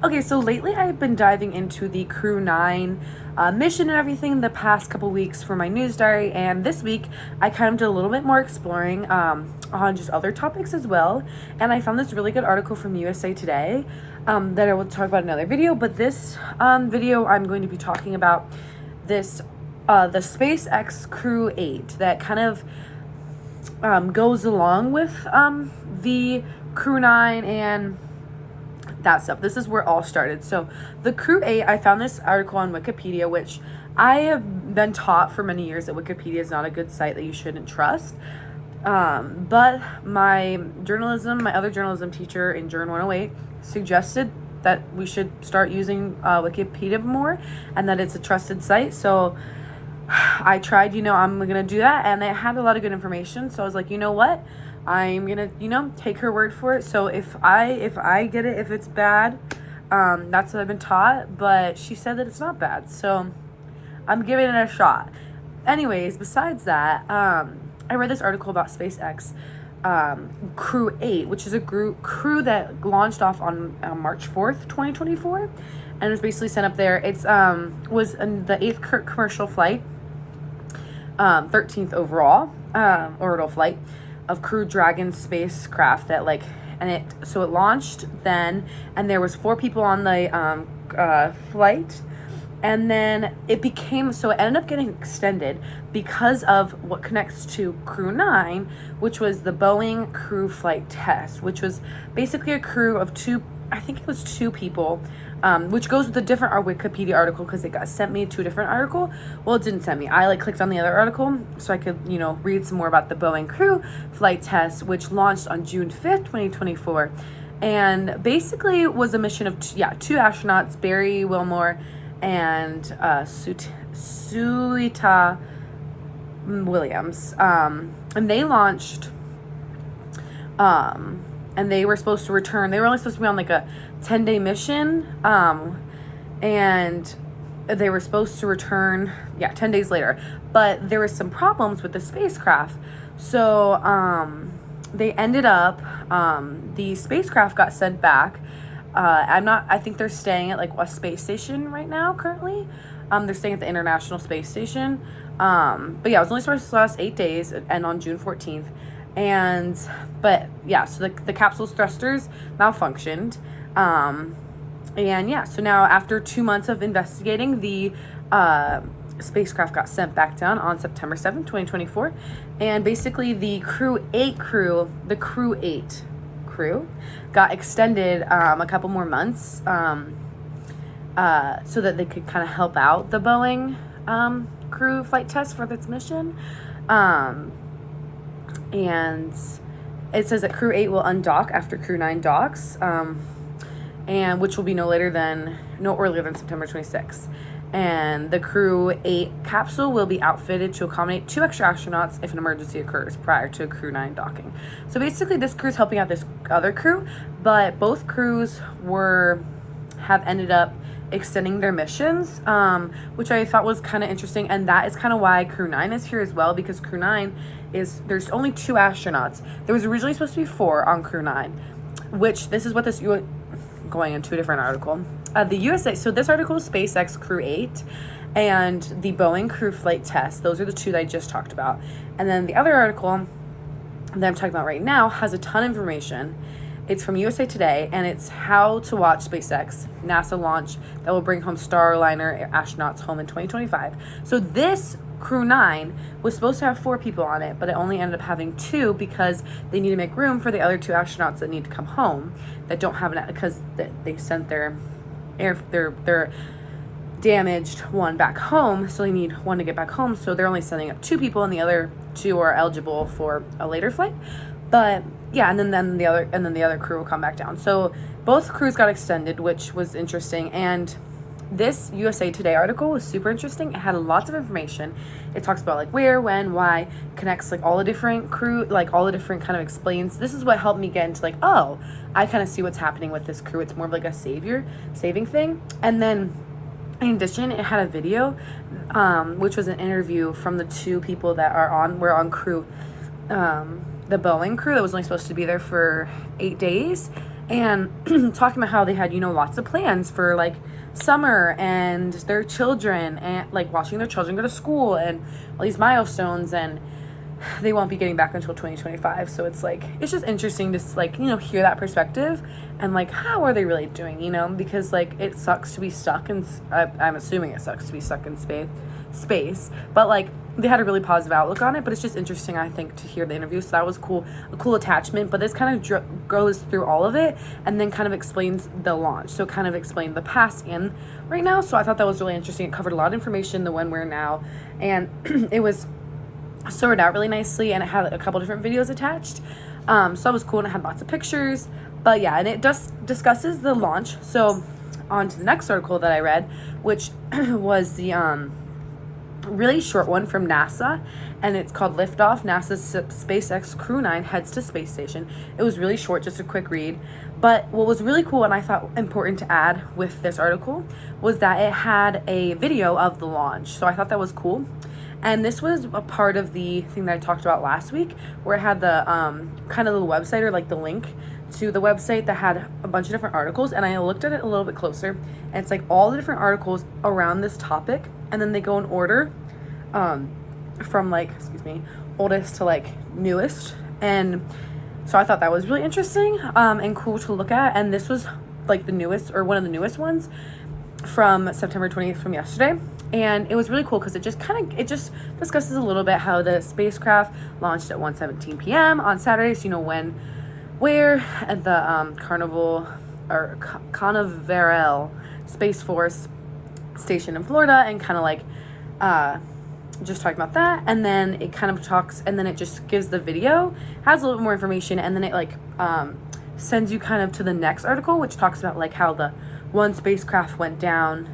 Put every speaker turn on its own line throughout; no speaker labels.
Okay, so lately I've been diving into the Crew 9 mission and everything the past couple weeks for my news diary, and this week I kind of did a little bit more exploring on just other topics as well, and I found this really good article from USA Today that I will talk about in another video, but this video I'm going to be talking about this the SpaceX Crew 8 that kind of goes along with the Crew 9 and that stuff. This is where it all started. So the Crew 8, I found this article on Wikipedia, which I have been taught for many years that Wikipedia is not a good site that you shouldn't trust. But my other journalism teacher in Journal 108 suggested that we should start using Wikipedia more and that it's a trusted site. So I tried, I'm going to do that, and it had a lot of good information. So I was like, you know what? I'm going to, take her word for it. So if I get it, if it's bad, that's what I've been taught, but she said that it's not bad. So I'm giving it a shot. Anyways, besides that, I read this article about SpaceX Crew 8, which is a crew that launched off on March 4th, 2024, and was basically sent up there. It's was the 8th commercial flight, 13th overall orbital flight of Crew Dragon spacecraft that it launched then, and there was 4 people on the flight, and then it ended up getting extended because of what connects to Crew 9, which was the Boeing Crew Flight Test, which was basically a crew of 2 people, which goes with a different Wikipedia article because it got sent me to a different article. Well, it didn't send me. I clicked on the other article so I could, read some more about the Boeing Crew Flight Test, which launched on June 5th, 2024. And basically was a mission of 2 astronauts, Barry Wilmore and Suita Williams. And they launched and they were supposed to return. They were only supposed to be on a 10-day mission, and they were supposed to return 10 days later, but there were some problems with the spacecraft. So they ended up the spacecraft got sent back. I think they're staying at a space station right now currently. They're staying at the International Space Station, but it was only supposed to last 8 days and on June 14th. So the capsule's thrusters malfunctioned. So now after 2 months of investigating, the spacecraft got sent back down on September 7th, 2024. And basically the Crew 8 crew got extended a couple more months so that they could kind of help out the Boeing crew flight test for this mission. And it says that Crew 8 will undock after Crew 9 docks, and which will be no earlier than September 26th. And the Crew 8 capsule will be outfitted to accommodate 2 extra astronauts if an emergency occurs prior to Crew 9 docking. So basically this crew is helping out this other crew, but both crews have ended up extending their missions, which I thought was kind of interesting, and that is kind of why Crew 9 is here as well, because Crew 9 there's only 2 astronauts. There was originally supposed to be 4 on Crew 9, which this is what going into a different article. The USA, so this article is SpaceX Crew 8 and the Boeing Crew Flight Test. Those are the 2 that I just talked about. And then the other article that I'm talking about right now has a ton of information. It's from USA Today, and it's how to watch SpaceX NASA launch that will bring home Starliner astronauts home in 2025. So this Crew 9 was supposed to have 4 people on it, but it only ended up having 2 because they need to make room for the other 2 astronauts that need to come home that don't have because they sent their damaged one back home, so they need one to get back home. So they're only sending up 2 people, and the other 2 are eligible for a later flight. But and then the other crew will come back down. So both crews got extended, which was interesting. And this USA Today article was super interesting. It had lots of information. It talks about where, when, why, connects all the different crew, all the different kind of explains. This is what helped me get into I kind of see what's happening with this crew. It's more of a saving thing. And then in addition, it had a video, which was an interview from the 2 people that were on crew, the Boeing crew that was only supposed to be there for 8 days. and talking about how they had, you know, lots of plans for like summer and their children, and like watching their children go to school and all these milestones, and they won't be getting back until 2025. So it's like, it's just interesting to like, you know, hear that perspective and like, how are they really doing, you know, because like it sucks to be stuck in, I'm assuming it sucks to be stuck in space, but like they had a really positive outlook on it. But it's just interesting, I think, to hear the interview. So that was cool, a cool attachment. But this kind of goes through all of it and then kind of explains the launch. So it kind of explained the past and right now. So I thought that was really interesting. It covered a lot of information, the when, where, now, and it was sorted out really nicely, and it had a couple different videos attached. So that was cool, and it had lots of pictures. But yeah, and it just discusses the launch. So on to the next article that I read, which was the really short one from NASA, and it's called Liftoff, NASA's SpaceX Crew 9 heads to space station. It was really short, just a quick read. But what was really cool and I thought important to add with this article was that it had a video of the launch. So I thought that was cool. And this was a part of the thing that I talked about last week, where it had the kind of the website, or like the link to the website that had a bunch of different articles. And I looked at it a little bit closer, and it's like all the different articles around this topic, and then they go in order from like, oldest to like newest. And so I thought that was really interesting and cool to look at. And this was like the newest, or one of the newest ones, from September 20th, from yesterday. And it was really cool because it just discusses a little bit how the spacecraft launched at 1:17 p.m. on Saturday. So, you know, when, where, at the Canaveral Space Force Station in Florida, and kind of like just talking about that. And then it kind of talks, and then it just gives the video, has a little bit more information, and then it like sends you kind of to the next article, which talks about like how the one spacecraft went down,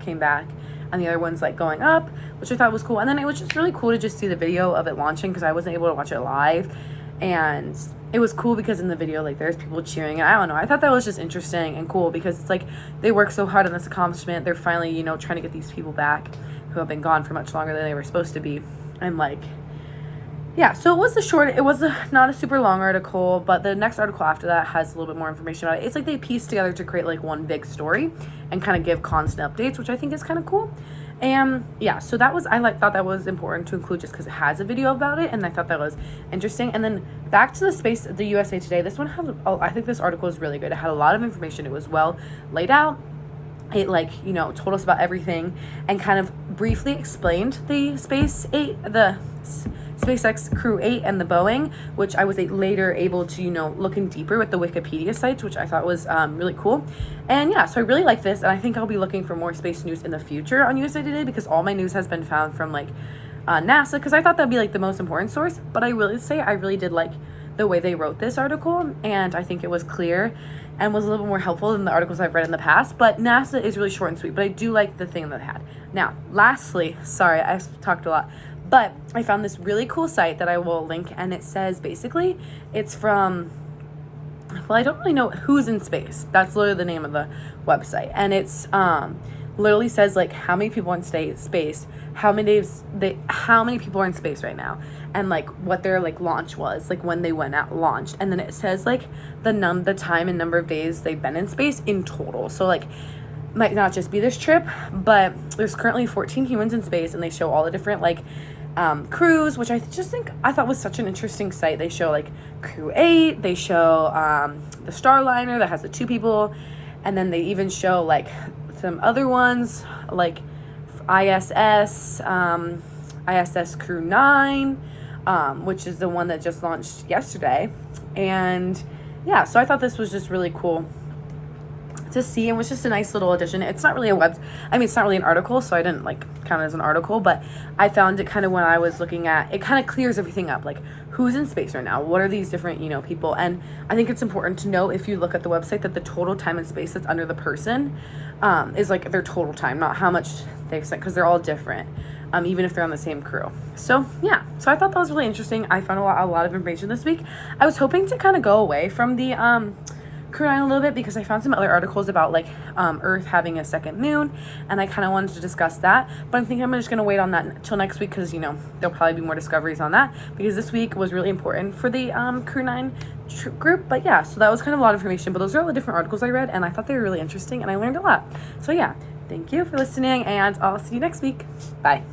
came back, and the other one's like going up, which I thought was cool. And then it was just really cool to just see the video of it launching, because I wasn't able to watch it live. And it was cool because in the video, like, there's people cheering, and I don't know, I thought that was just interesting and cool, because it's like they worked so hard on this accomplishment. They're finally, you know, trying to get these people back who have been gone for much longer than they were supposed to be. And like, yeah, so it was not a super long article, but the next article after that has a little bit more information about it. It's like they pieced together to create like one big story and kind of give constant updates, which I think is kind of cool. And yeah, so that was, thought that was important to include just because it has a video about it, and I thought that was interesting. And then back to the USA Today, this one has, I think this article is really good. It had a lot of information. It was well laid out. It like, you know, told us about everything and kind of briefly explained the SpaceX Crew 8 and the Boeing, which I was later able to, you know, look in deeper with the Wikipedia sites, which I thought was really cool. And yeah, so I really like this, and I think I'll be looking for more space news in the future on USA Today, because all my news has been found from like NASA, because I thought that'd be like the most important source. But I really did like the way they wrote this article, and I think it was clear and was a little bit more helpful than the articles I've read in the past. But NASA is really short and sweet, but I do like the thing that it had. Now, lastly, sorry, I've talked a lot, but I found this really cool site that I will link, and it says basically it's from, well, I don't really know who's in space. That's literally the name of the website, and it's literally says like how many people in space, how many people are in space right now, and like what their like launch was, like when they went out launched, and then it says like the time and number of days they've been in space in total. So like, might not just be this trip, but there's currently 14 humans in space, and they show all the different like crews, which I thought was such an interesting site. They show like Crew 8, they show the Starliner that has the 2 people, and then they even show like some other ones like ISS Crew 9, which is the one that just launched yesterday. And yeah, so I thought this was just really cool to see, and was just a nice little addition. It's not really it's not really an article, so I didn't like count it as an article, but I found it kind of, when I was looking at it, kind of clears everything up, like who's in space right now, what are these different, you know, people. And I think it's important to know, if you look at the website, that the total time in space that's under the person is like their total time, not how much they've spent, because they're all different, even if they're on the same crew. So yeah, so I thought that was really interesting. I found a lot of information this week. I was hoping to kind of go away from the Crew 9 a little bit because I found some other articles about like Earth having a second moon, and I kind of wanted to discuss that. But I think I'm just gonna wait on that till next week because there'll probably be more discoveries on that because this week was really important for the Crew 9 group. But yeah, so that was kind of a lot of information. But those are all the different articles I read, and I thought they were really interesting, and I learned a lot. So yeah, thank you for listening, and I'll see you next week. Bye.